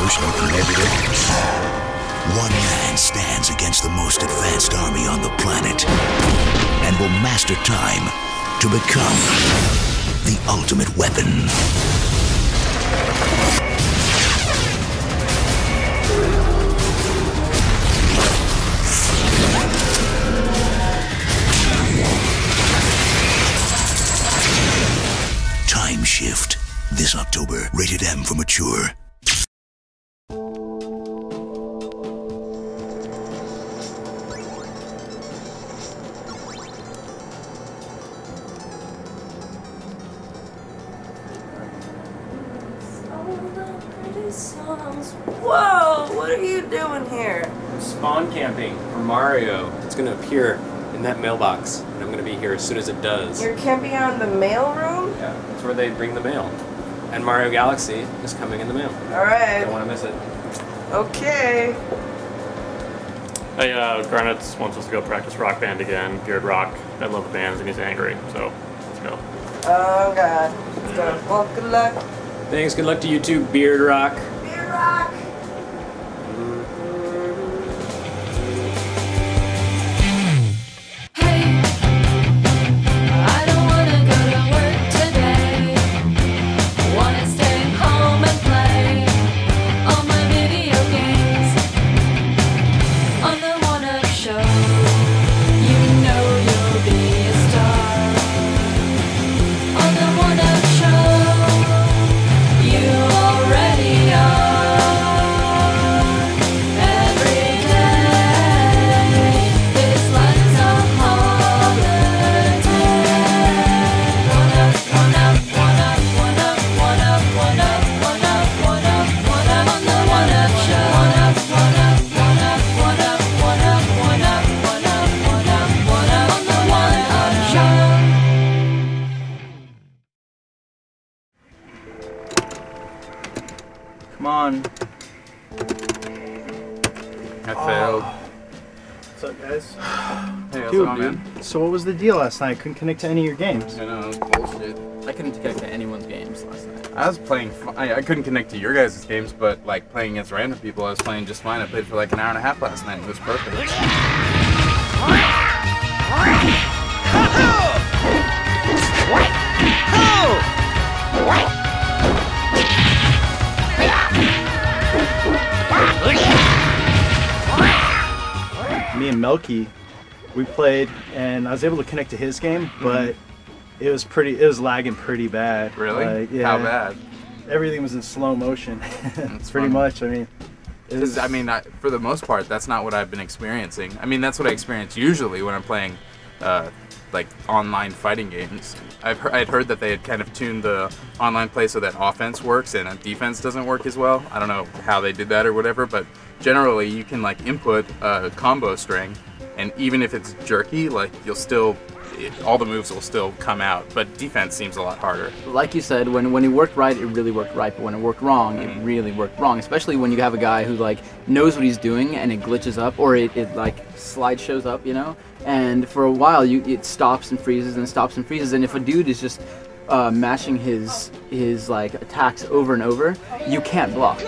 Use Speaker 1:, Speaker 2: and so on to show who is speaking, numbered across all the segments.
Speaker 1: emotional competitors. One man stands against the most advanced army on the planet and will master time to become the ultimate weapon. TimeShift. This October. Rated M for mature.
Speaker 2: Songs. Whoa! What are you doing here?
Speaker 3: Spawn camping for Mario. It's gonna appear in that mailbox, and I'm gonna be here as soon as it does.
Speaker 2: You're camping out in the mail room?
Speaker 3: Yeah, that's where they bring the mail. And Mario Galaxy is coming in the mail.
Speaker 2: Alright.
Speaker 3: Don't want to miss it.
Speaker 2: Okay.
Speaker 4: Hey, Garnet's wants us to go practice Rock Band again. Beard Rock. I love the bands and he's angry, so let's go.
Speaker 2: Oh god. Let's go. Well, good luck.
Speaker 3: Thanks, good luck to you too, Beard Rock.
Speaker 2: Beard Rock!
Speaker 5: Come on.
Speaker 6: I failed.
Speaker 5: What's up, guys?
Speaker 6: Hey, how's it
Speaker 5: Dude,
Speaker 6: going, man?
Speaker 5: So what was the deal last night? I couldn't connect to any of your games.
Speaker 6: I know, it was bullshit.
Speaker 7: I couldn't connect to anyone's games last night.
Speaker 6: I was playing, I couldn't connect to your guys' games, but like playing against random people, I was playing just fine. I played for like an hour and a half last night. It was perfect.
Speaker 5: Me and Melky, we played, and I was able to connect to his game, but it was lagging pretty bad.
Speaker 6: Really?
Speaker 5: Yeah,
Speaker 6: How bad?
Speaker 5: everything was in slow motion.
Speaker 6: That's
Speaker 5: pretty
Speaker 6: fun.
Speaker 5: much. I mean, it was,
Speaker 6: for the most part, that's not what I've been experiencing. I mean, that's what I experience usually when I'm playing, like online fighting games. I'd heard that they had kind of tuned the online play so that offense works and defense doesn't work as well. I don't know how they did that or whatever, but generally you can like input a combo string, and even if it's jerky, like you'll still, all the moves will still come out. But defense seems a lot harder.
Speaker 7: Like you said, when it worked right, it really worked right. But when it worked wrong, it really worked wrong. Especially when you have a guy who like knows what he's doing and it glitches up, or it like slide shows up, you know. And for a while, it stops and freezes and stops and freezes. And if a dude is just mashing his like attacks over and over, you can't block.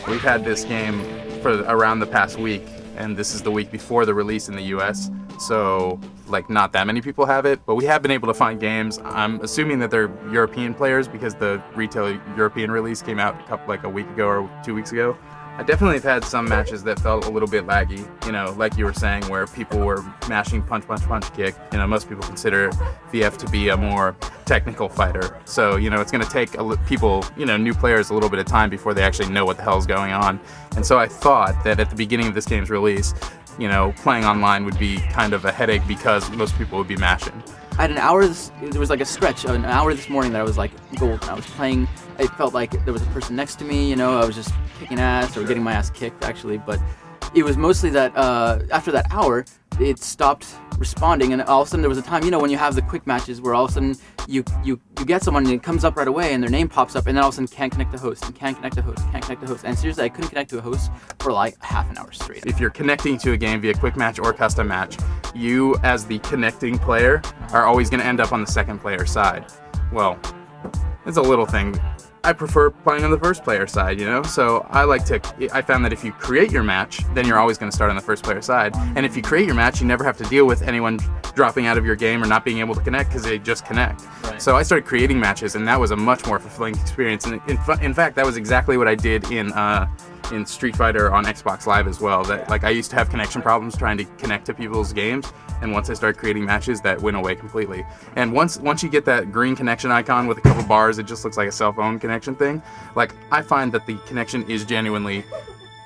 Speaker 6: We've had this game for around the past week, and this is the week before the release in the US, so like not that many people have it, but we have been able to find games. I'm assuming that they're European players because the retail European release came out like a week ago or 2 weeks ago. I definitely have had some matches that felt a little bit laggy, you know, like you were saying, where people were mashing punch, punch, punch, kick. You know, most people consider VF to be a more technical fighter. So, you know, it's going to take people, you know, new players a little bit of time before they actually know what the hell's going on. And so I thought that at the beginning of this game's release, you know, playing online would be kind of a headache because most people would be mashing.
Speaker 7: I had an hour, there was like a stretch of an hour this morning that I was like golden. I was playing, it felt like there was a person next to me, you know, I was just kicking ass or getting my ass kicked actually, but it was mostly that after that hour, it stopped responding, and all of a sudden there was a time, you know, when you have the quick matches where all of a sudden you get someone and it comes up right away and their name pops up, and then all of a sudden can't connect to host, and can't connect to host, can't connect to host, and seriously, I couldn't connect to a host for like half an hour straight.
Speaker 6: If you're connecting to a game via quick match or custom match, you as the connecting player are always going to end up on the second player side. Well, it's a little thing. I prefer playing on the first player side, you know? So I found that if you create your match, then you're always going to start on the first player side. And if you create your match, you never have to deal with anyone dropping out of your game or not being able to connect because they just connect.
Speaker 7: Right.
Speaker 6: So I started creating matches, and that was a much more fulfilling experience. And in fact, that was exactly what I did in Street Fighter on Xbox Live as well. That like I used to have connection problems trying to connect to people's games, and once I started creating matches, that went away completely. And once you get that green connection icon with a couple bars, it just looks like a cell phone connection thing. Like I find that the connection is genuinely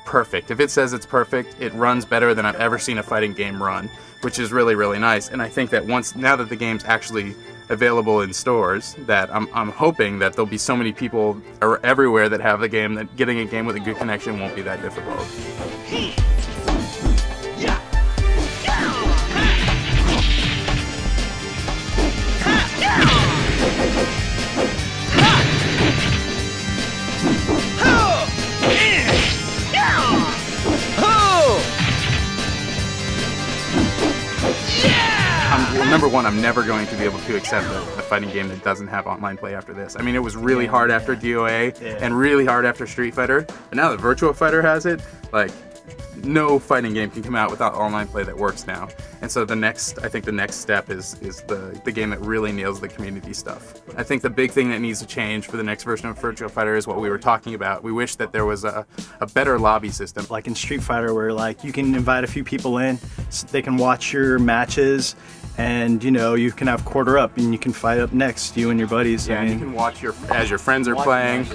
Speaker 6: perfect. If it says it's perfect, it runs better than I've ever seen a fighting game run, which is really, really nice. And I think that now that the game's actually available in stores, that I'm hoping that there'll be so many people everywhere that have the game that getting a game with a good connection won't be that difficult. Number one, I'm never going to be able to accept a fighting game that doesn't have online play after this. I mean, it was really hard after DOA and really hard after Street Fighter, but now that Virtua Fighter has it, like, no fighting game can come out without online play that works now. And so I think the next step is the game that really nails the community stuff. I think the big thing that needs to change for the next version of Virtua Fighter is what we were talking about. We wish that there was a better lobby system.
Speaker 5: Like in Street Fighter, where like you can invite a few people in, so they can watch your matches, and you know, you can have quarter up and you can fight up next, you and your buddies.
Speaker 6: Yeah, and you can watch as your friends are playing.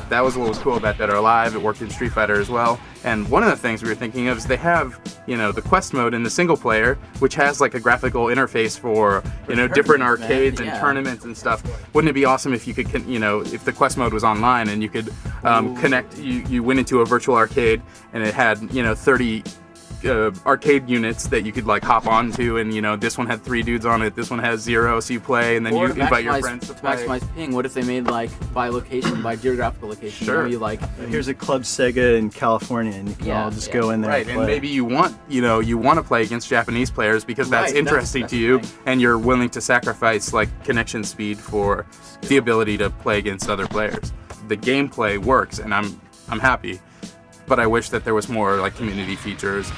Speaker 6: That was what was cool about Dead or Alive. It worked in Street Fighter as well. And one of the things we were thinking of is they have, you know, the quest mode in the single player, which has like a graphical interface for, you know, different arcades and tournaments and stuff. Wouldn't it be awesome if you could, you know, if the quest mode was online and you could connect, you went into a virtual arcade and it had, you know, 30 arcade units that you could like hop onto, and you know, this one had 3 dudes on it, this one has 0, so you play, and then you invite your friends to play.
Speaker 7: Maximize ping. What if they made like by location, by geographical location?
Speaker 6: Sure.
Speaker 7: You know, you like
Speaker 5: here's a Club Sega in California, and you can all just go in there.
Speaker 6: Right, and maybe you want to play against Japanese players because that's interesting to you, and you're willing to sacrifice like connection speed for the ability to play against other players. The gameplay works, and I'm happy. But I wish that there was more like community features.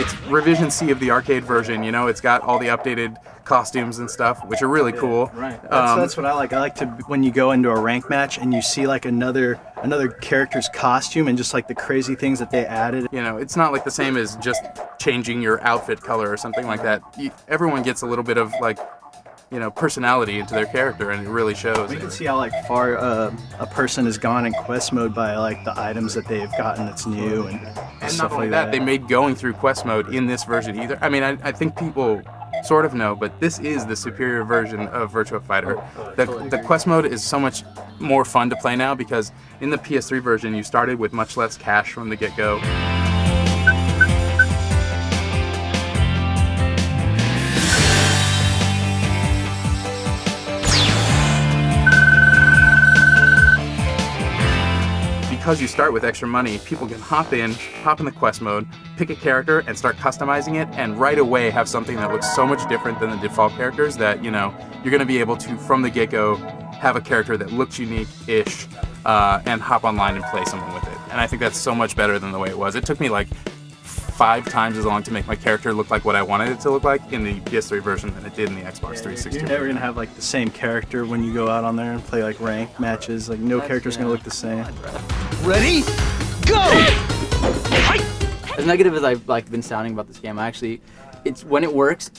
Speaker 6: It's revision C of the arcade version, you know, it's got all the updated costumes and stuff, which are really cool.
Speaker 5: Right. That's what I like. I like to, when you go into a rank match and you see like another character's costume and just like the crazy things that they added.
Speaker 6: You know, it's not like the same as just changing your outfit color or something like that. Everyone gets a little bit of like, you know, personality into their character, and it really shows.
Speaker 5: You can see how like far a person has gone in quest mode by like the items that they've gotten that's new and stuff
Speaker 6: not only
Speaker 5: like
Speaker 6: that, they made going through quest mode in this version either. I mean, I think people sort of know, but this is the superior version of Virtua Fighter. The quest mode is so much more fun to play now because in the PS3 version you started with much less cash from the get-go. Because you start with extra money, people can hop in the quest mode, pick a character, and start customizing it, and right away have something that looks so much different than the default characters that, you know, you're going to be able to, from the get-go, have a character that looks unique-ish, and hop online and play someone with it. And I think that's so much better than the way it was. It took me like 5 times as long to make my character look like what I wanted it to look like in the PS3 version than it did in the Xbox 360.
Speaker 5: You're never gonna have like the same character when you go out on there and play like ranked matches. Like no character's gonna look the same.
Speaker 1: Ready? Go!
Speaker 7: As negative as I've like been sounding about this game, when it works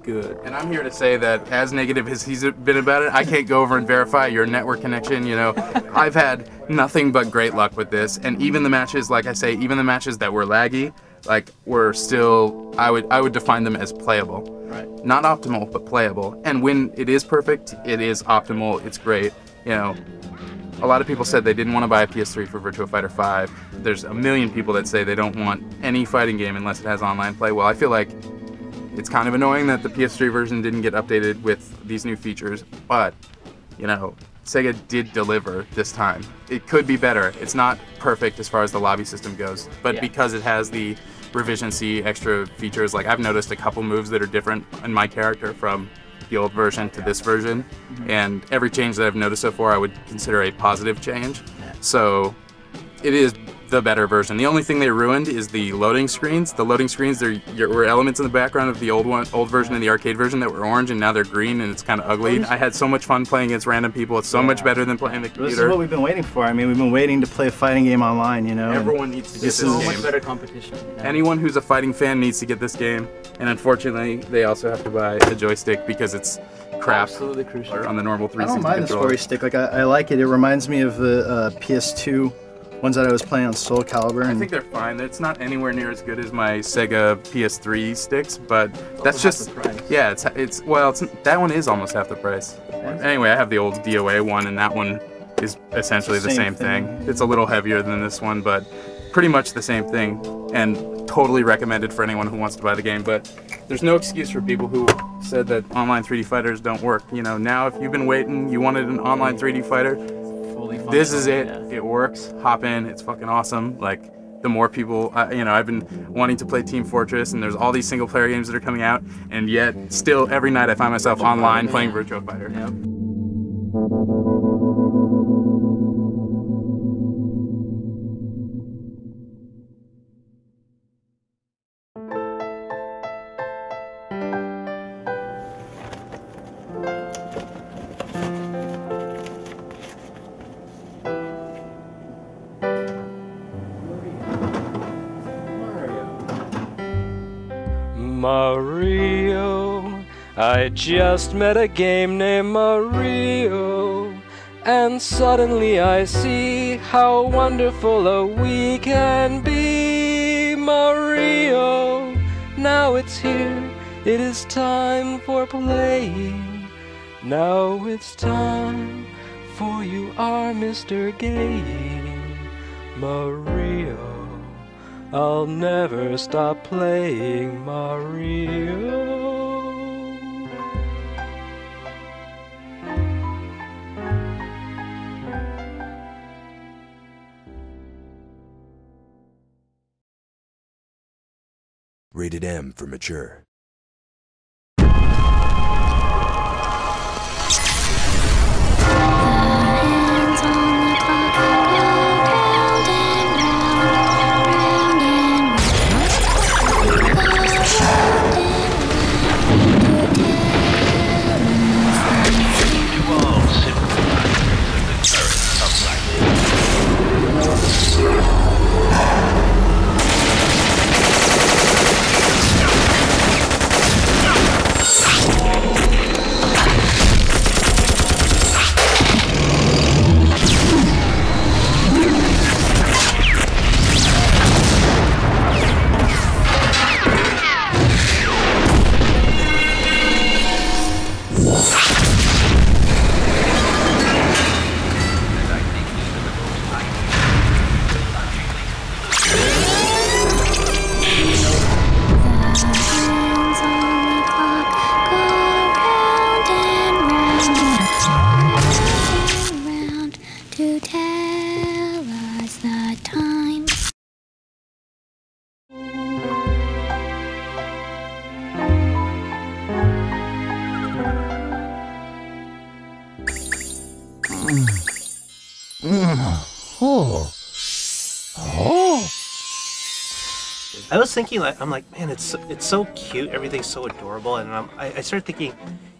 Speaker 7: good.
Speaker 6: And I'm here to say that as negative as he's been about it, I can't go over and verify your network connection, you know. I've had nothing but great luck with this, and even the matches, like I say, even the matches that were laggy, like were still, I would define them as playable.
Speaker 7: Right.
Speaker 6: Not optimal, but playable. And when it is perfect, it is optimal. It's great. You know, a lot of people said they didn't want to buy a PS3 for Virtua Fighter 5. There's a million people that say they don't want any fighting game unless it has online play. Well, I feel like it's kind of annoying that the PS3 version didn't get updated with these new features, but, you know, Sega did deliver this time. It could be better. It's not perfect as far as the lobby system goes, but because it has the Revision C extra features, like I've noticed a couple moves that are different in my character from the old version to this version, and every change that I've noticed so far I would consider a positive change. So it is the better version. The only thing they ruined is the loading screens. The loading screens, there were elements in the background of the old version and the arcade version that were orange, and now they're green, and it's kind of ugly. I had so much fun playing against random people. It's so much better than playing the computer.
Speaker 5: This is what we've been waiting for. I mean, we've been waiting to play a fighting game online, you know.
Speaker 6: Everyone needs to get this
Speaker 7: So
Speaker 6: game.
Speaker 7: much better competition. Yeah.
Speaker 6: Anyone who's a fighting fan needs to get this game, and unfortunately, they also have to buy a joystick because it's crap
Speaker 7: Absolutely crucial.
Speaker 6: on the normal
Speaker 5: I
Speaker 6: 360
Speaker 5: don't mind the
Speaker 6: controller.
Speaker 5: story stick. Like I like it. It reminds me of the PS2 ones that I was playing on Soul Calibur.
Speaker 6: I
Speaker 5: And
Speaker 6: think they're fine. It's not anywhere near as good as my Sega PS3 sticks, but that's
Speaker 7: almost
Speaker 6: just
Speaker 7: half the price.
Speaker 6: yeah. It's that one is almost half the price. Anyway, I have the old DOA one, and that one is essentially the same thing. It's a little heavier than this one, but pretty much the same thing, and totally recommended for anyone who wants to buy the game. But there's no excuse for people who said that online 3D fighters don't work. You know, now if you've been waiting, you wanted an online 3D fighter, this is it.
Speaker 7: Yeah.
Speaker 6: It works. Hop in. It's fucking awesome. Like, the more people, you know, I've been wanting to play Team Fortress, and there's all these single player games that are coming out, and yet still every night I find myself online playing Virtua Fighter.
Speaker 7: Yep.
Speaker 8: Mario, I just met a game named Mario, and suddenly I see how wonderful a we can be. Mario, now it's here, it is time for playing. Now it's time for you are Mr. Game. Mario, I'll never stop playing Mario.
Speaker 1: Rated M for mature.
Speaker 9: I was thinking, like, I'm like, man, it's so cute. Everything's so adorable, and I started thinking,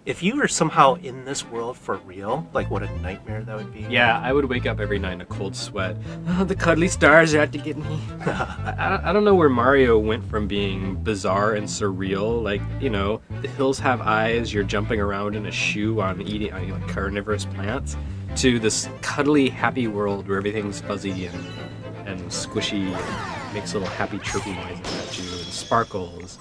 Speaker 9: if you were somehow in this world for real, like, what a nightmare that would be.
Speaker 3: Yeah, I would wake up every night in a cold sweat. Oh, the cuddly stars are out to get me. I don't know where Mario went from being bizarre and surreal, like, you know, the hills have eyes, you're jumping around in a shoe on eating like carnivorous plants, to this cuddly, happy world where everything's fuzzy and squishy. makes little happy chirpy noises at you and sparkles.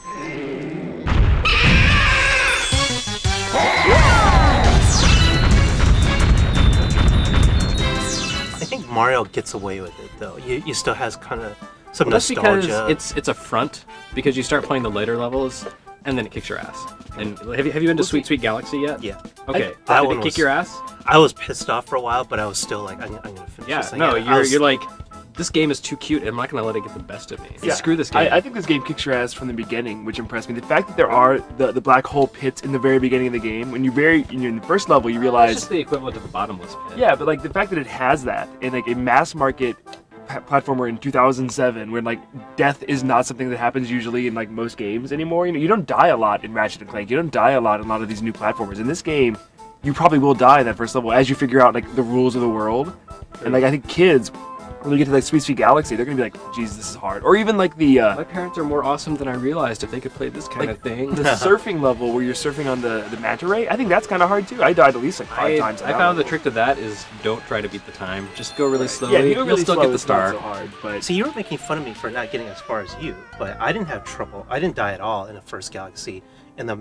Speaker 9: I think Mario gets away with it though. You still has kind of some
Speaker 3: That's
Speaker 9: nostalgia.
Speaker 3: because it's a front, because you start playing the later levels and then it kicks your ass. And have you been to Sweet Sweet Galaxy yet?
Speaker 9: Yeah.
Speaker 3: Okay.
Speaker 9: that
Speaker 3: Did
Speaker 9: one
Speaker 3: it kick
Speaker 9: was-
Speaker 3: your ass?
Speaker 9: I was pissed off for a while, but I was still like, I'm gonna finish
Speaker 3: Yeah.
Speaker 9: this thing.
Speaker 3: No,
Speaker 9: I was-
Speaker 3: you're like, this game is too cute. I'm not gonna let it get the best of me.
Speaker 10: Yeah.
Speaker 3: Screw this game.
Speaker 10: I think this game kicks your ass from the beginning, which impressed me. The fact that there are the black hole pits in the very beginning of the game, when you're in the first level, you
Speaker 3: It's
Speaker 10: realize,
Speaker 3: just the equivalent of a bottomless pit.
Speaker 10: yeah, but like the fact that it has that in like a mass market platformer in 2007, when like death is not something that happens usually in like most games anymore. You know, you don't die a lot in Ratchet and Clank. You don't die a lot in a lot of these new platformers. In this game, you probably will die in that first level as you figure out like the rules of the world. And like I think kids, when they get to like Sweet Sweet Galaxy, they're gonna be like, "Geez, this is hard." Or even like the
Speaker 3: My parents are more awesome than I realized if they could play this kind of thing.
Speaker 10: the surfing level where you're surfing on the manta ray. I think that's kind of hard too. I died at least like 5 times.
Speaker 3: I found the trick to that is don't try to beat the time. Just go really slowly.
Speaker 10: Yeah, if you go
Speaker 3: You'll
Speaker 10: really
Speaker 3: still
Speaker 10: slow,
Speaker 3: get the
Speaker 10: it's not
Speaker 3: star.
Speaker 10: so hard, but
Speaker 9: See, you were making fun of me for not getting as far as you, but I didn't have trouble. I didn't die at all in the first Galaxy. In the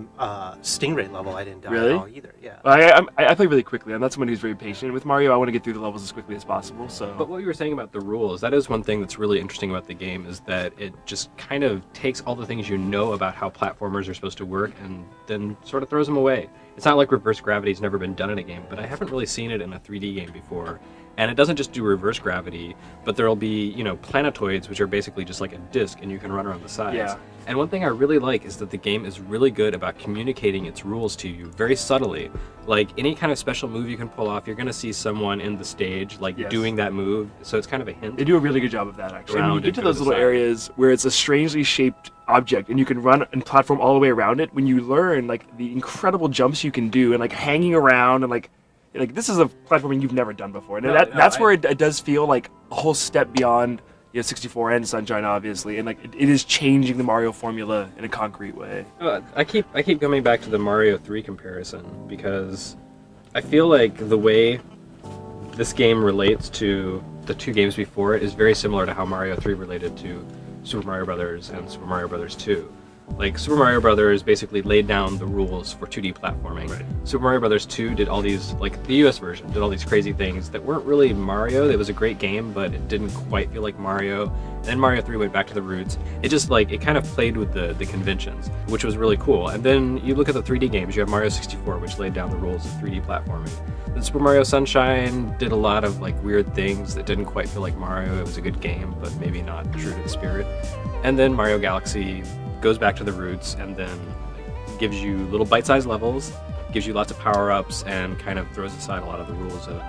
Speaker 9: Stingray level, I didn't die
Speaker 10: Really?
Speaker 9: at all either. Yeah.
Speaker 10: I play really quickly. I'm not someone who's very patient with Mario. I want to get through the levels as quickly as possible. So,
Speaker 3: But what you were saying about the rules, that is one thing that's really interesting about the game, is that it just kind of takes all the things you know about how platformers are supposed to work and then sort of throws them away. It's not like reverse gravity's never been done in a game, but I haven't really seen it in a 3D game before. And it doesn't just do reverse gravity, but there'll be, planetoids, which are basically just like a disc, and you can run around the sides.
Speaker 10: Yeah.
Speaker 3: And one thing I really like is that the game is really good about communicating its rules to you very subtly. Like any kind of special move you can pull off, you're going to see someone in the stage
Speaker 10: Yes.
Speaker 3: doing that move. So it's kind of a hint.
Speaker 10: they do a really good job of that, actually. And when you
Speaker 3: Round
Speaker 10: get
Speaker 3: and
Speaker 10: to
Speaker 3: go to
Speaker 10: those
Speaker 3: the
Speaker 10: little
Speaker 3: side.
Speaker 10: areas where it's a strangely shaped object, and you can run and platform all the way around it, when you learn like the incredible jumps you can do, and like hanging around, and like this is a platforming you've never done before, and that's where it does feel like a whole step beyond 64 and Sunshine, obviously, and like it is changing the Mario formula in a concrete way.
Speaker 3: I keep coming back to the Mario 3 comparison because I feel like the way this game relates to the two games before it is very similar to how Mario 3 related to Super Mario Brothers and Super Mario Brothers 2. Like, Super Mario Brothers basically laid down the rules for 2D platforming.
Speaker 10: Right.
Speaker 3: Super Mario Brothers 2 did all these, like, the US version did all these crazy things that weren't really Mario. It was a great game, but it didn't quite feel like Mario. And then Mario 3 went back to the roots. It just, like, it kind of played with the conventions, which was really cool. And then you look at the 3D games, you have Mario 64, which laid down the rules of 3D platforming. Then Super Mario Sunshine did a lot of, like, weird things that didn't quite feel like Mario. It was a good game, but maybe not true to the spirit. And then Mario Galaxy goes back to the roots and then gives you little bite-sized levels, gives you lots of power-ups, and kind of throws aside a lot of the rules of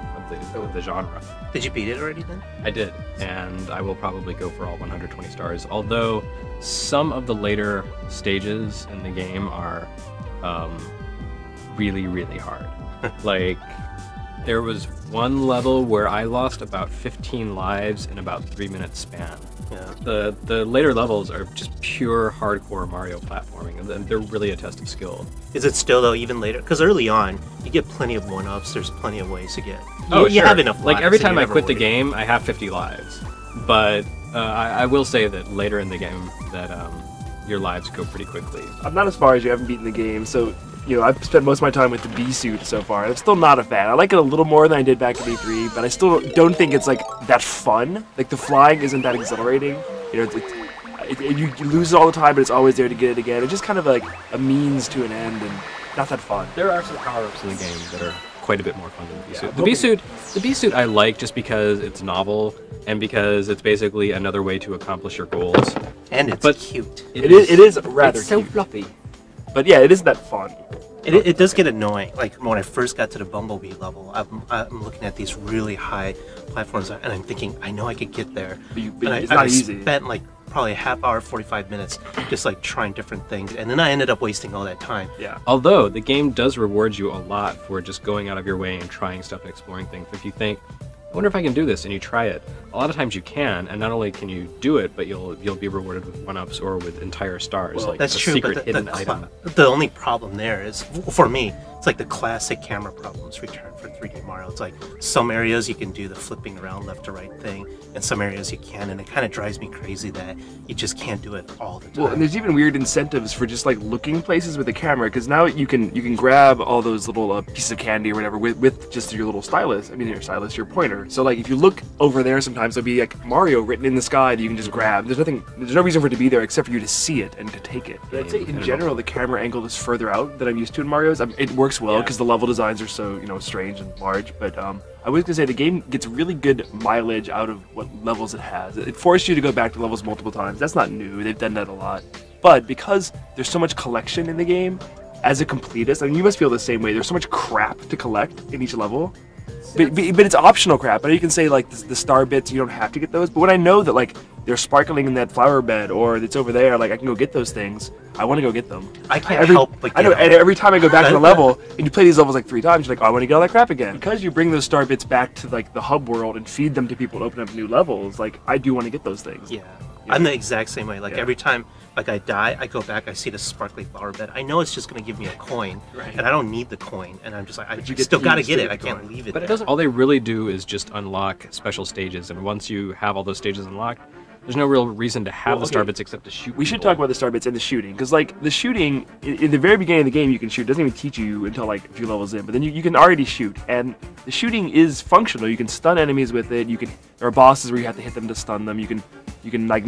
Speaker 3: the genre.
Speaker 9: Did you beat it already then?
Speaker 3: I did, and I will probably go for all 120 stars, although some of the later stages in the game are really, really hard. Like, there was one level where I lost about 15 lives in about 3 minutes span.
Speaker 9: Yeah.
Speaker 3: The later levels are just pure hardcore Mario platforming, and they're really a test of skill.
Speaker 9: Is it still though even later? Because early on, you get plenty of one-ups. There's plenty of ways to get. You have enough.
Speaker 3: Like
Speaker 9: lives,
Speaker 3: every
Speaker 9: so
Speaker 3: time
Speaker 9: you're
Speaker 3: I
Speaker 9: never
Speaker 3: quit the
Speaker 9: worried.
Speaker 3: game, I have 50 lives. But I will say that later in the game that your lives go pretty quickly.
Speaker 10: I'm not as far as you. I haven't beaten the game, so I've spent most of my time with the B suit so far. I'm still not a fan. I like it a little more than I did back in E3, but I still don't think it's like that fun. Like the flying isn't that exhilarating. You lose it all the time, but it's always there to get it again. It's just kind of like a means to an end, and not that fun.
Speaker 3: There are some power-ups in the game that are quite a bit more fun than the B suit. The B suit I like just because it's novel and because it's basically another way to accomplish your goals.
Speaker 9: And it's cute.
Speaker 10: It is rather
Speaker 7: It's so
Speaker 10: cute.
Speaker 7: fluffy.
Speaker 10: But yeah, it isn't that fun.
Speaker 9: It does get annoying. Like when I first got to the Bumblebee level, I'm looking at these really high platforms, and I'm thinking, I know I could get there.
Speaker 10: But it's
Speaker 9: I
Speaker 10: not easy.
Speaker 9: spent like probably a half hour, 45 minutes, just like trying different things, and then I ended up wasting all that time.
Speaker 10: Yeah.
Speaker 3: Although the game does reward you a lot for just going out of your way and trying stuff and exploring things. If you think, I wonder if I can do this, and you try it, a lot of times you can, and not only can you do it, but you'll be rewarded with one-ups or with entire stars,
Speaker 9: Well,
Speaker 3: like
Speaker 9: that's
Speaker 3: a
Speaker 9: true,
Speaker 3: secret
Speaker 9: but
Speaker 3: hidden item.
Speaker 9: the only problem there is, for me, it's like the classic camera problems return for 3D Mario. It's like some areas you can do the flipping around left to right thing, and some areas you can, and it kind of drives me crazy that you just can't do it all the time.
Speaker 10: Well, and there's even weird incentives for just like looking places with the camera, because now you can grab all those little pieces of candy or whatever with just your little stylus. I mean, your pointer. So like if you look over there, sometimes there'll be like Mario written in the sky that you can just grab. There's no reason for it to be there except for you to see it and to take it. But I'd say in general the camera angle is further out than I'm used to in Mario's. It works well because the level designs are so strange and large. But I was gonna say the game gets really good mileage out of what levels it has. It forced you to go back to levels multiple times. That's not new. They've done that a lot. But because there's so much collection in the game, as a completist, I mean, you must feel the same way. There's so much crap to collect in each level. But it's optional crap. I know you can say like the star bits, you don't have to get those. But when I know that like they're sparkling in that flower bed or it's over there, like I can go get those things, I want to go get them.
Speaker 9: I can't help but
Speaker 10: I know, and every time I go back to the level, and you play these levels like 3 times, you're like, oh, I want to get all that crap again. Because you bring those star bits back to like the hub world and feed them to people to open up new levels, like I do want to get those things.
Speaker 9: Yeah. I'm the exact same way. Like every time like I die, I go back, I see the sparkly flower bed. I know it's just gonna give me a coin, and I don't need the coin. And I'm just like, I still gotta get it. I can't leave it.
Speaker 3: But it doesn't. All they really do is just unlock special stages, and once you have all those stages unlocked, there's no real reason to have the star bits except to shoot.
Speaker 10: We should talk about the star bits and the shooting, because like the shooting in the very beginning of the game, you can shoot. It doesn't even teach you until like a few levels in, but then you can already shoot, and the shooting is functional. You can stun enemies with it. There are bosses where you have to hit them to stun them. You can like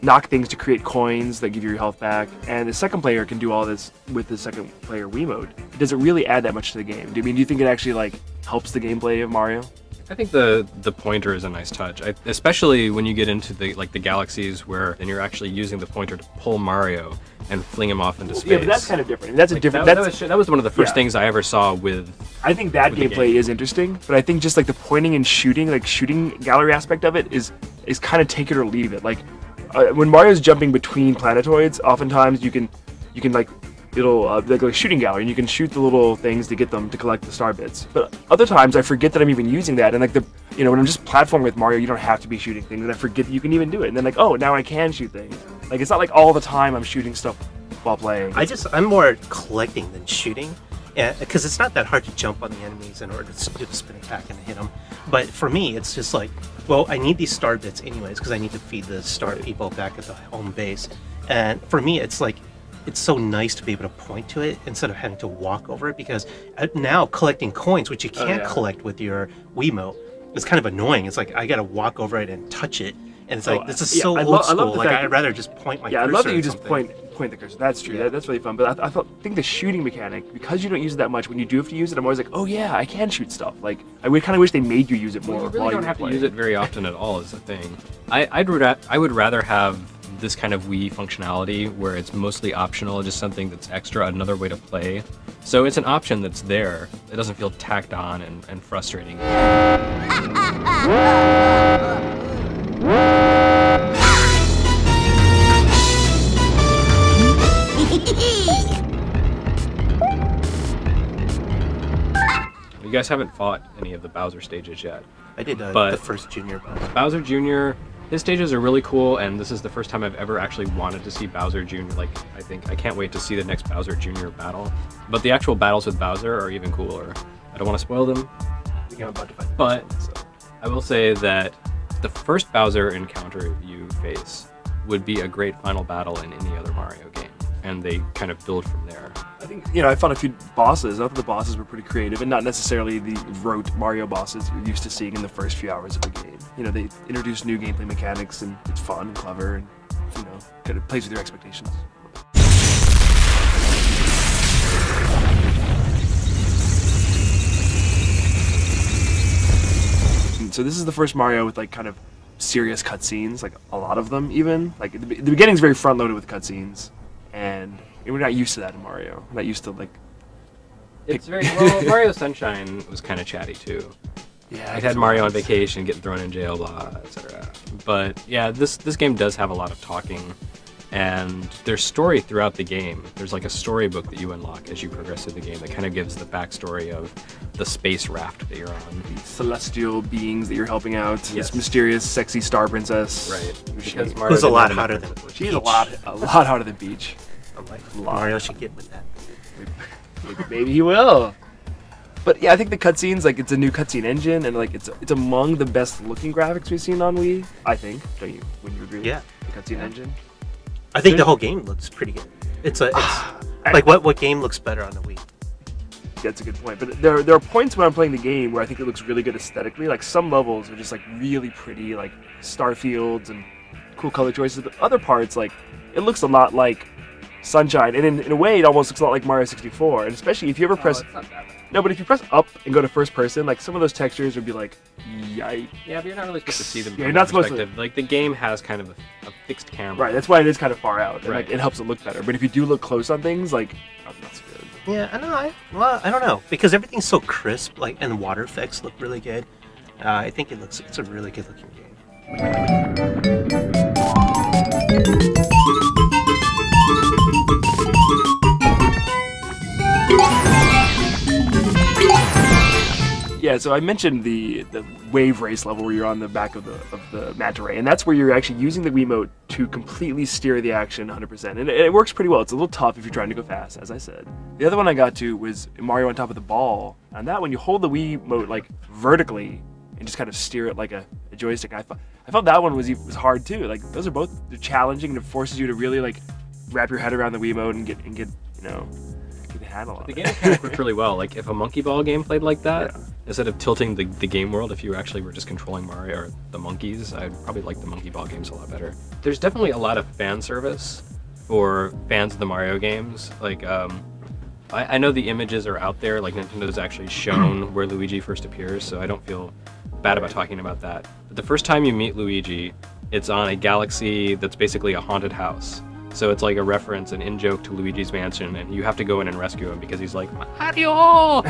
Speaker 10: knock things to create coins that give you your health back, and the second player can do all this with the second player Wiimote. Does it really add that much to the game? Do you think it actually like helps the gameplay of Mario?
Speaker 3: I think the pointer is a nice touch, especially when you get into the galaxies where then you're actually using the pointer to pull Mario and fling him off into space.
Speaker 10: Yeah, but that's kind of different. That's a different.
Speaker 3: That was one of the first things I ever saw with.
Speaker 10: I think that gameplay is interesting, but I think just like the pointing and shooting, like shooting gallery aspect of it is kind of take it or leave it. Like when Mario's jumping between planetoids, oftentimes you can like it'll like a shooting gallery, and you can shoot the little things to get them to collect the star bits. But other times I forget that I'm even using that, and like when I'm just platforming with Mario, you don't have to be shooting things, and I forget that you can even do it. And then like, oh, now I can shoot things. Like it's not like all the time I'm shooting stuff while playing.
Speaker 9: I'm more collecting than shooting, because it's not that hard to jump on the enemies in order to do the spin attack and hit them. But for me, it's just like, well, I need these star bits anyways, because I need to feed the star people back at the home base. And for me, it's like, it's so nice to be able to point to it instead of having to walk over it, because now collecting coins, which you can't collect with your Wiimote, is kind of annoying. It's like I gotta walk over it and touch it, and it's like this is so old school. Like I'd rather just point my cursor.
Speaker 10: I love that you just point the cursor. That's true. Yeah. That's really fun. But I think the shooting mechanic, because you don't use it that much, when you do have to use it, I'm always like, oh yeah, I can shoot stuff. Like I would kind of wish they made you use it more.
Speaker 3: You really don't have to use it very often at all. Is the thing. I would rather have this kind of Wii functionality where it's mostly optional, just something that's extra, another way to play. So it's an option that's there. It doesn't feel tacked on and frustrating. You guys haven't fought any of the Bowser stages yet.
Speaker 9: I did the first Junior Bowser.
Speaker 3: Bowser Jr., his stages are really cool, and this is the first time I've ever actually wanted to see Bowser Jr. Like, I can't wait to see the next Bowser Jr. battle. But the actual battles with Bowser are even cooler. I don't want to spoil them, but I will say that the first Bowser encounter you face would be a great final battle in any other Mario game, and they kind of build from there.
Speaker 10: I think, I found a few bosses. I thought the bosses were pretty creative, and not necessarily the rote Mario bosses you're used to seeing in the first few hours of the game. They introduce new gameplay mechanics, and it's fun and clever, and kind of plays with your expectations. So this is the first Mario with like kind of serious cutscenes, like a lot of them even. Like the beginning's very front loaded with cutscenes, and we're not used to that in Mario. We're not used to like.
Speaker 3: It's very well. Mario Sunshine was kind of chatty too.
Speaker 10: Yeah,
Speaker 3: it had Mario on vacation, getting thrown in jail, blah, etc. But yeah, this game does have a lot of talking, and there's story throughout the game. There's like a storybook that you unlock as you progress through the game that kind of gives the backstory of the space raft that you're on.
Speaker 10: These celestial beings that you're helping out. Yes. This mysterious, sexy star princess.
Speaker 3: Right.
Speaker 9: Because Mario's a lot hotter than Peach.
Speaker 10: She's a lot hotter than Peach.
Speaker 9: I'm like, Mario should get with that.
Speaker 10: Maybe he will. But yeah, I think the cutscenes, like, it's a new cutscene engine, and like it's among the best looking graphics we've seen on Wii. I think. Don't you? Wouldn't you agree?
Speaker 9: Yeah.
Speaker 10: The cutscene engine.
Speaker 9: I think the whole game looks pretty good. It's like what game looks better on the Wii?
Speaker 10: That's a good point. But there are points when I'm playing the game where I think it looks really good aesthetically. Like some levels are just like really pretty, like star fields and cool color choices. But other parts, like it looks a lot like Sunshine, and in a way, it almost looks a lot like Mario 64. And especially if you ever press. No, but if you press up and go to first person, like some of those textures would be like, yikes.
Speaker 3: Yeah, but you're not really supposed to see them.
Speaker 10: Yeah, you're not supposed
Speaker 3: to. Like the game has kind of a fixed camera.
Speaker 10: Right, that's why it is kind of far out, and
Speaker 3: Right.
Speaker 10: like it helps it look better. But if you do look close on things, like, oh, that's good.
Speaker 9: Yeah, I know. I don't know because everything's so crisp, like, and the water effects look really good. I think it's a really good looking game.
Speaker 10: Yeah, so I mentioned the wave race level where you're on the back of the manta ray, and that's where you're actually using the Wiimote to completely steer the action 100%, and it works pretty well. It's a little tough if you're trying to go fast, as I said. The other one I got to was Mario on top of the ball, and that one you hold the Wiimote like vertically and just kind of steer it like a joystick. I felt that one was hard too. Like those are both challenging, and it forces you to really like wrap your head around the Wiimote and get get the handle on
Speaker 3: The
Speaker 10: it.
Speaker 3: game mechanic worked really well. Like if a monkey ball game played like that, instead of tilting the game world, if you actually were just controlling Mario or the monkeys, I'd probably like the monkey ball games a lot better. There's definitely a lot of fan service for fans of the Mario games. Like I know the images are out there, like Nintendo's actually shown where Luigi first appears, so I don't feel bad about talking about that. But the first time you meet Luigi, it's on a galaxy that's basically a haunted house. So it's like a reference, an in-joke to Luigi's Mansion, and you have to go in and rescue him because he's like, Mario!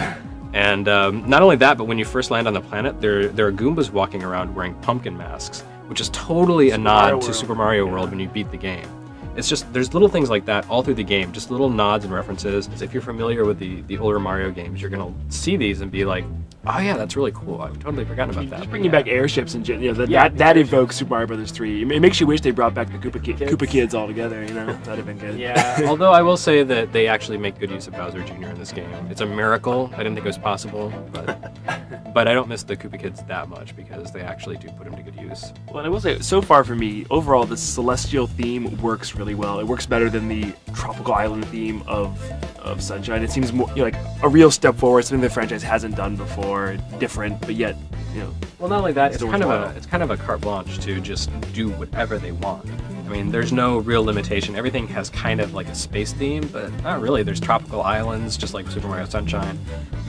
Speaker 3: And not only that, but when you first land on the planet, there are Goombas walking around wearing pumpkin masks, which is totally a nod to Super Mario World when you beat the game. It's just, there's little things like that all through the game, just little nods and references. If you're familiar with the older Mario games, you're gonna see these and be like, oh yeah, that's really cool. I've totally forgotten about that.
Speaker 10: Just bringing back airships and that evokes Super Mario Brothers 3. It makes you wish they brought back the Koopa Kids all together. That'd have been good.
Speaker 3: Yeah. Although I will say that they actually make good use of Bowser Jr. in this game. It's a miracle. I didn't think it was possible, but I don't miss the Koopa Kids that much because they actually do put them to good use.
Speaker 10: Well, and I will say, so far for me, overall, the celestial theme works really well. It works better than the tropical island theme of Sunshine. It seems more like a real step forward, something the franchise hasn't done before, different, but yet,
Speaker 3: Well, not only that, it's kind of a carte blanche to just do whatever they want. I mean, there's no real limitation. Everything has kind of like a space theme, but not really. There's tropical islands, just like Super Mario Sunshine.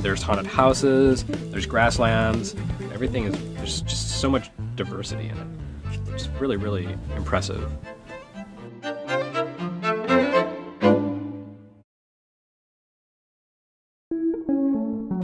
Speaker 3: There's haunted houses. There's grasslands. Everything is, there's just so much diversity in it. It's really, really impressive.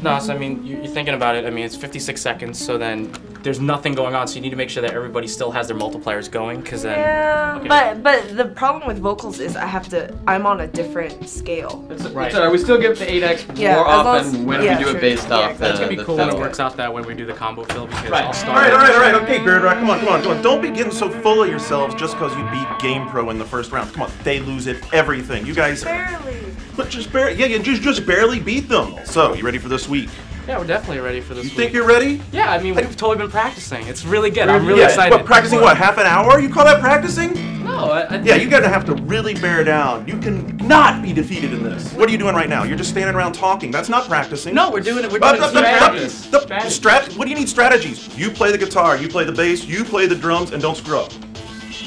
Speaker 11: No, so I mean, you're thinking about it. I mean, it's 56 seconds, so then there's nothing going on. So you need to make sure that everybody still has their multipliers going, because then.
Speaker 2: Yeah,
Speaker 11: okay.
Speaker 2: but the problem with vocals is I'm on a different scale.
Speaker 11: Right.
Speaker 12: So we still give the 8x
Speaker 2: Yeah,
Speaker 12: more
Speaker 2: as long as-
Speaker 12: often when
Speaker 2: yeah,
Speaker 12: we do
Speaker 2: sure.
Speaker 12: it based
Speaker 2: Yeah,
Speaker 12: off
Speaker 2: exactly.
Speaker 11: That's gonna be
Speaker 12: the
Speaker 11: cool when it
Speaker 12: federal.
Speaker 11: works out that when we do the combo fill, because
Speaker 12: Right.
Speaker 11: I'll start.
Speaker 13: All right. Okay, Beard Rock, come on. Don't be getting so full of yourselves just because you beat Game Pro in the first round. Come on, they lose at everything. You guys,
Speaker 2: Barely.
Speaker 13: but just barely beat them. So, you ready for this week?
Speaker 11: Yeah, we're definitely ready for this.
Speaker 13: You think you're ready?
Speaker 11: Yeah, I mean, we've totally been practicing. It's really good. I'm really excited.
Speaker 13: What, practicing what, half an hour? You call that practicing?
Speaker 11: No,
Speaker 13: Yeah, you're gonna have to really bear down. You can not be defeated in this. What are you doing right now? You're just standing around talking. That's not practicing.
Speaker 11: No, we're doing strategies.
Speaker 13: What do you need strategies? You play the guitar, you play the bass, you play the drums, and don't screw up.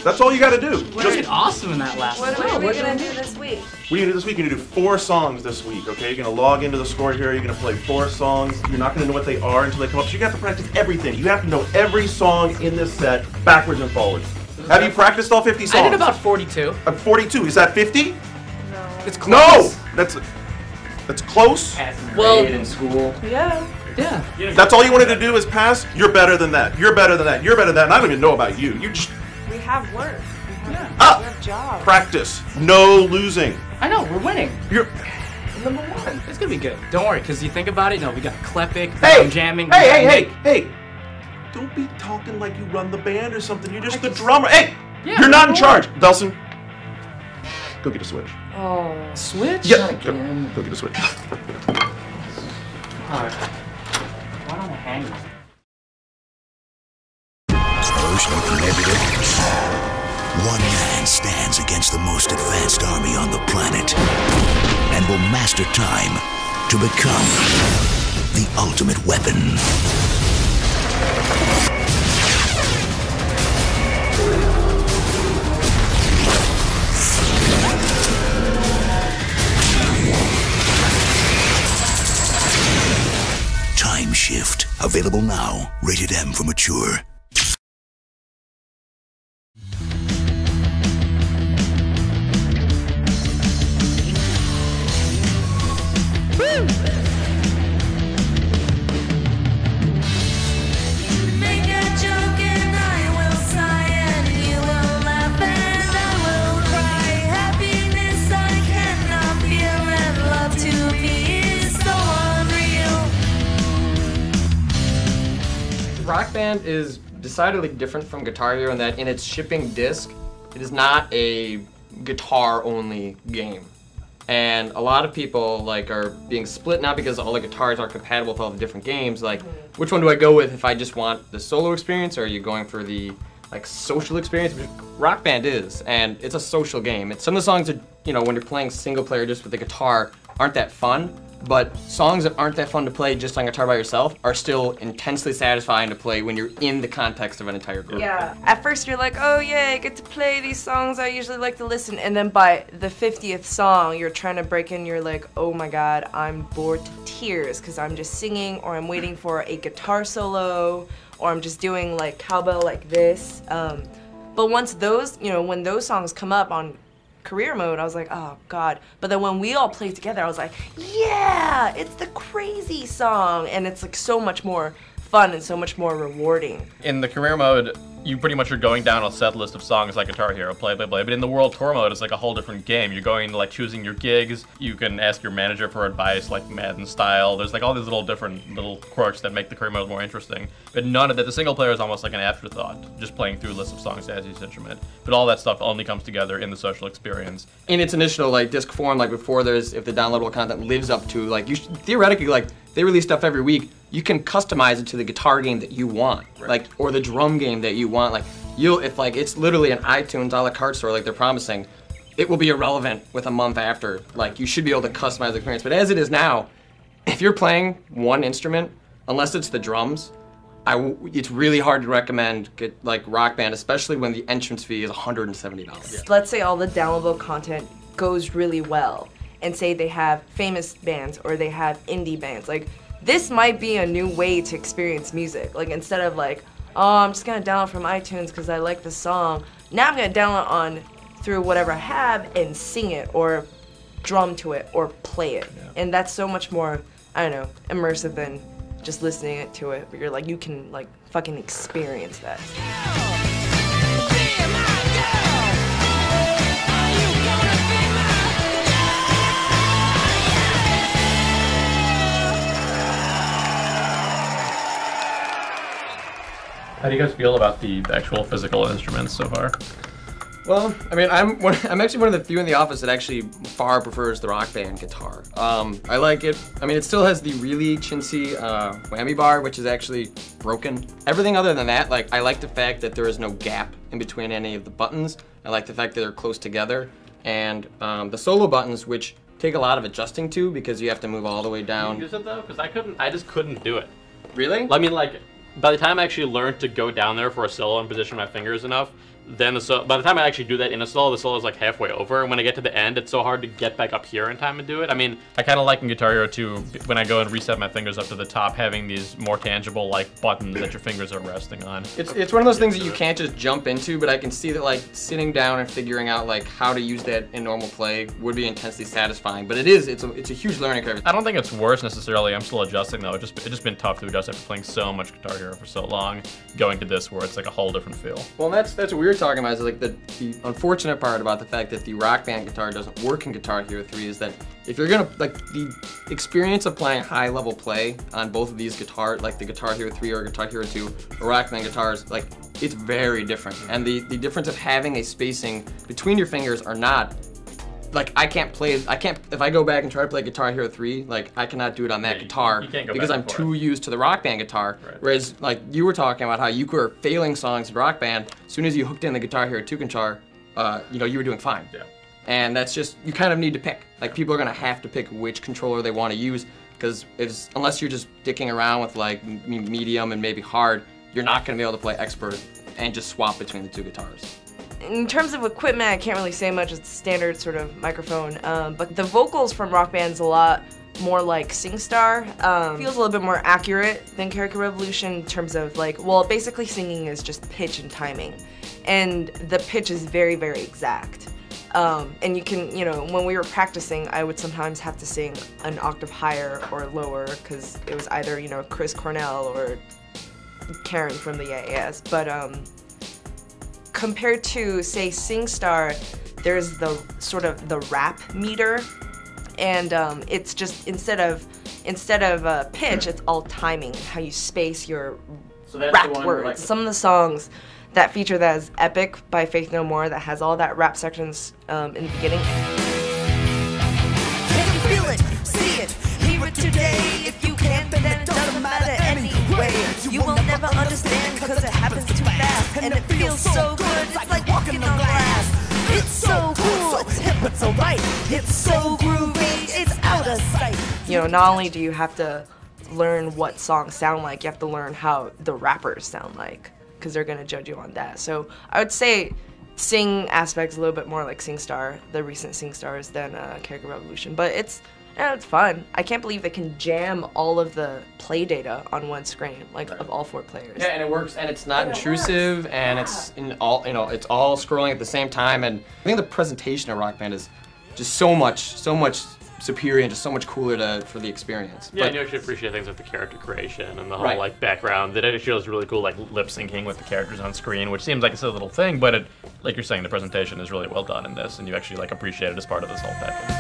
Speaker 13: That's all you gotta do.
Speaker 11: We did awesome in that last.
Speaker 2: What are we gonna do this week?
Speaker 13: What are you gonna do this week? You're gonna do 4 songs this week, okay? You're gonna log into the score here, you're gonna play 4 songs. You're not gonna know what they are until they come up. So you have to practice everything. You have to know every song in this set backwards and forwards. Have you practiced all 50 songs?
Speaker 11: I did about 42.
Speaker 13: 42. Is that 50?
Speaker 2: No.
Speaker 11: It's close.
Speaker 13: No! That's close.
Speaker 11: Well,
Speaker 12: in school.
Speaker 2: Yeah.
Speaker 11: Yeah.
Speaker 13: That's all you wanted to do is pass? You're better than that. You're better than that. You're better than that. And I don't even know about you. You just
Speaker 2: We have work. We have jobs.
Speaker 13: practice. No losing.
Speaker 11: I know, we're winning.
Speaker 13: You're
Speaker 11: number 1. It's gonna be good. Don't worry, because you think about it, we got Klepik,
Speaker 13: Hey!
Speaker 11: jamming.
Speaker 13: Hey! Don't be talking like you run the band or something. You're just the drummer. Hey!
Speaker 11: Yeah,
Speaker 13: You're not in charge. Velson, go get a switch.
Speaker 2: Oh.
Speaker 11: Switch?
Speaker 13: Yeah. Go get a switch.
Speaker 11: Alright. Why don't I hang this?
Speaker 1: Most competitive. One man stands against the most advanced army on the planet and will master time to become the ultimate weapon. TimeShift. Available now. Rated M for mature.
Speaker 12: Rock Band is decidedly different from Guitar Hero in that in its shipping disc, it is not a guitar-only game. And a lot of people like are being split not because all the guitars are compatible with all the different games. Like, which one do I go with if I just want the solo experience, or are you going for the like social experience? Which Rock Band is, and it's a social game. Some of the songs are, you know, when you're playing single player just with the guitar, aren't that fun. But songs that aren't that fun to play just on guitar by yourself are still intensely satisfying to play when you're in the context of an entire group.
Speaker 2: Yeah. At first you're like, oh yeah, I get to play these songs I usually like to listen, and then by the 50th song you're trying to break in, you're like, oh my god, I'm bored to tears because I'm just singing, or I'm waiting for a guitar solo, or I'm just doing like cowbell like this. But once those, you know, when those songs come up on career mode, I was like, oh god. But then when we all played together, I was like, yeah, it's the crazy song, and it's like so much more fun and so much more rewarding.
Speaker 14: In the career mode, you pretty much are going down a set list of songs like Guitar Hero, play. But in the World Tour mode, it's like a whole different game. You're going to like choosing your gigs. You can ask your manager for advice, like Madden style. There's like all these different little quirks that make the career mode more interesting. But none of that. The single player is almost like an afterthought, just playing through lists of songs as each instrument. But all that stuff only comes together in the social experience.
Speaker 12: In its initial like disc form, like before if the downloadable content lives up to like theoretically, like they release stuff every week, you can customize it to the guitar game that you want, right. Like, or the drum game that you want. Like, if like it's literally an iTunes a la carte store, like they're promising, it will be irrelevant with a month after. Like, you should be able to customize the experience. But as it is now, if you're playing one instrument, unless it's the drums, it's really hard to recommend like Rock Band, especially when the entrance fee is $170.
Speaker 2: Yeah. Let's say all the downloadable content goes really well, and say they have famous bands or they have indie bands. Like, this might be a new way to experience music. Like, instead of like, oh, I'm just gonna download from iTunes because I like the song, now I'm gonna download through whatever I have and sing it or drum to it or play it. Yeah. And that's so much more, I don't know, immersive than just listening to it. But you're like, you can like fucking experience that.
Speaker 14: How do you guys feel about the actual physical instruments so far?
Speaker 12: Well, I mean, I'm actually one of the few in the office that actually far prefers the Rock Band guitar. I like it. I mean, it still has the really chintzy whammy bar, which is actually broken. Everything other than that, like, I like the fact that there is no gap in between any of the buttons. I like the fact that they're close together. And the solo buttons, which take a lot of adjusting to because you have to move all the way down.
Speaker 14: Can you use it though? Because I just couldn't do it.
Speaker 12: Really?
Speaker 14: I mean, like, by the time I actually learned to go down there for a solo and position my fingers enough, then by the time I actually do that in a solo, the solo is like halfway over, and when I get to the end, it's so hard to get back up here in time and do it. I mean, I kind of like in Guitar Hero 2, when I go and reset my fingers up to the top, having these more tangible like buttons that your fingers are resting on.
Speaker 12: It's one of those things that you can't just jump into, but I can see that like sitting down and figuring out like how to use that in normal play would be intensely satisfying. But it's a huge learning curve.
Speaker 14: I don't think it's worse necessarily. I'm still adjusting though. It's just been tough to adjust after playing so much Guitar Hero for so long, going to this where it's like a whole different feel.
Speaker 12: Well, that's what we were talking about. Is like the unfortunate part about the fact that the Rock Band guitar doesn't work in Guitar Hero 3 is that if you're gonna, like, the experience of playing high level play on both of these guitars, like the Guitar Hero 3 or Guitar Hero 2 or Rock Band guitars, like, it's very different. And the difference of having a spacing between your fingers are not like I can't, if I go back and try to play Guitar Hero 3, like I cannot do it on that guitar
Speaker 14: you can't go
Speaker 12: because
Speaker 14: back
Speaker 12: I'm
Speaker 14: and forth.
Speaker 12: too used to the Rock Band guitar.
Speaker 14: Right.
Speaker 12: Whereas like you were talking about how you were failing songs in Rock Band, as soon as you hooked in the Guitar Hero 2 controller, you know, you were doing fine.
Speaker 14: Yeah.
Speaker 12: And that's just, you kind of need to pick. Like people are gonna have to pick which controller they want to use, because unless you're just dicking around with like medium and maybe hard, you're not gonna be able to play expert and just swap between the two guitars.
Speaker 2: In terms of equipment, I can't really say much. It's standard sort of microphone, but the vocals from Rock Band's a lot more like SingStar. Feels a little bit more accurate than Character Revolution in terms of like, well, basically singing is just pitch and timing, and the pitch is very, very exact. And you can, you know, when we were practicing, I would sometimes have to sing an octave higher or lower because it was either, you know, Chris Cornell or Karen from the AAS. But compared to, say, SingStar, there's the sort of the rap meter, and it's just instead of pitch, it's all timing, how you space your rap words. Like, some of the songs that feature that is Epic by Faith No More, that has all that rap sections in the beginning.
Speaker 15: Can you feel it, see it, hear it today? If you can't, then it doesn't matter anyway. You will never understand because it happens too fast, and it feels so good, it's like walking on glass. It's so cool, it's hip, it's so right, it's so groovy, it's out of sight.
Speaker 2: You know, not only do you have to learn what songs sound like, you have to learn how the rappers sound like, because they're going to judge you on that. So I would say sing aspect's a little bit more like SingStar, the recent SingStars, than Character Revolution. But it's fun. I can't believe they can jam all of the play data on one screen, like of all 4 players.
Speaker 12: Yeah, and it works, and it's not intrusive, and it's in all, you know, it's all scrolling at the same time. And I think the presentation of Rock Band is just so much superior and just so much cooler for the experience.
Speaker 4: Yeah, and you actually appreciate things like the character creation and the whole
Speaker 12: Right.
Speaker 4: like background. That actually feels really cool, like lip syncing with the characters on screen, which seems like it's a little thing, but it, like you're saying, the presentation is really well done in this, and you actually like appreciate it as part of this whole package.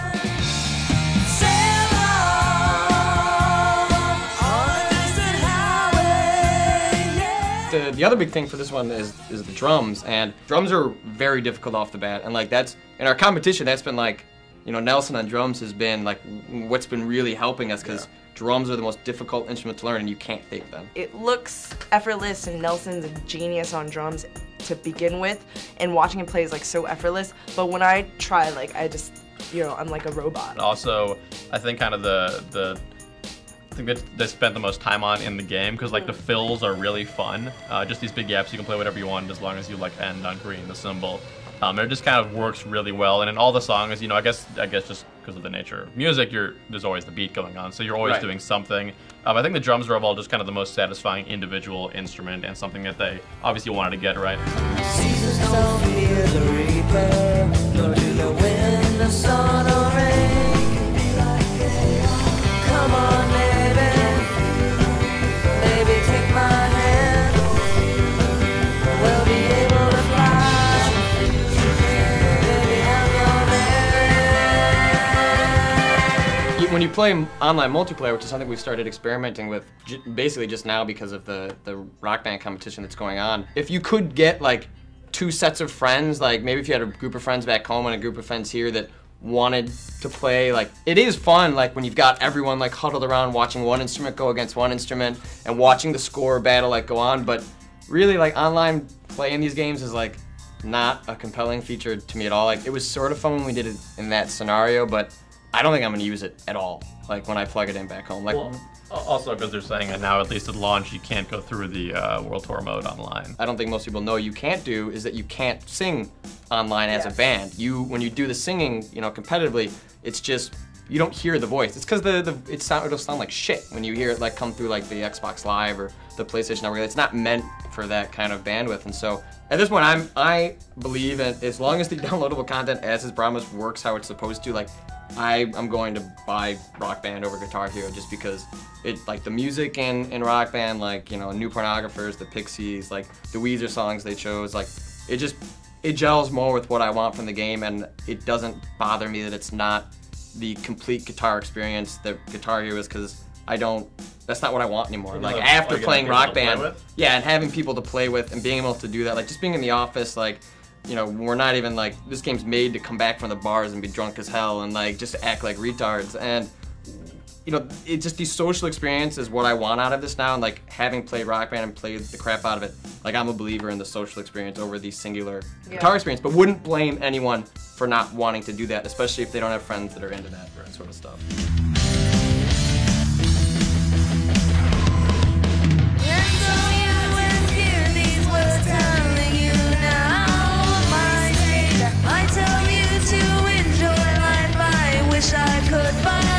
Speaker 12: The other big thing for this one is the drums, and drums are very difficult off the bat, and like that's, in our competition, that's been like, you know, Nelson on drums has been like what's been really helping us, because drums are the most difficult instrument to learn and you can't fake them.
Speaker 2: It looks effortless, and Nelson's a genius on drums to begin with, and watching him play is like so effortless, but when I try, like I just, you know, I'm like a robot.
Speaker 14: Also, I think kind of the thing that they spent the most time on in the game, because like the fills are really fun. Just these big gaps, you can play whatever you want as long as you like end on green, the symbol. It just kind of works really well, and in all the songs, you know, I guess just because of the nature of music, there's always the beat going on, so you're always doing something. I think the drums are of all just kind of the most satisfying individual instrument, and something that they obviously wanted to get right.
Speaker 15: Seasons don't fear the reaper, nor do the wind, the sun, or rain. Come on, baby, take my hand. We'll be able to fly. Baby, I'm your man.
Speaker 12: When you play online multiplayer, which is something we've started experimenting with basically just now because of the Rock Band competition that's going on, if you could get like 2 sets of friends, like maybe if you had a group of friends back home and a group of friends here that wanted to play, like it is fun, like when you've got everyone like huddled around watching one instrument go against one instrument and watching the score battle like go on, but really like online playing these games is like not a compelling feature to me at all. Like it was sort of fun when we did it in that scenario, but I don't think I'm gonna use it at all, like when I plug it in back home. Like,
Speaker 14: well, also because they're saying that now, at least at launch, you can't go through the World Tour mode online.
Speaker 12: I don't think most people know you can't do is that you can't sing online as a band. When you do the singing, you know, competitively, it's just, you don't hear the voice. It's because it'll sound like shit when you hear it like come through like the Xbox Live or the PlayStation Network. It's not meant for that kind of bandwidth, and so at this point, I believe that as long as the downloadable content, as is promised, works how it's supposed to, like I'm going to buy Rock Band over Guitar Hero just because it, like the music in Rock Band, like, you know, New Pornographers, the Pixies, like the Weezer songs they chose, like it gels more with what I want from the game, and it doesn't bother me that it's not the complete guitar experience that Guitar Hero is, because that's not what I want anymore. Like after playing Rock Band, yeah, and having people to play with and being able to do that, like just being in the office, like you know, we're not even like, this game's made to come back from the bars and be drunk as hell and like just act like retards. And you know, it just, these social experiences is what I want out of this now. And like having played Rock Band and played the crap out of it, like I'm a believer in the social experience over the singular guitar experience, but wouldn't blame anyone for not wanting to do that, especially if they don't have friends that are into that sort of stuff.
Speaker 15: I tell you to enjoy life, I wish I could, but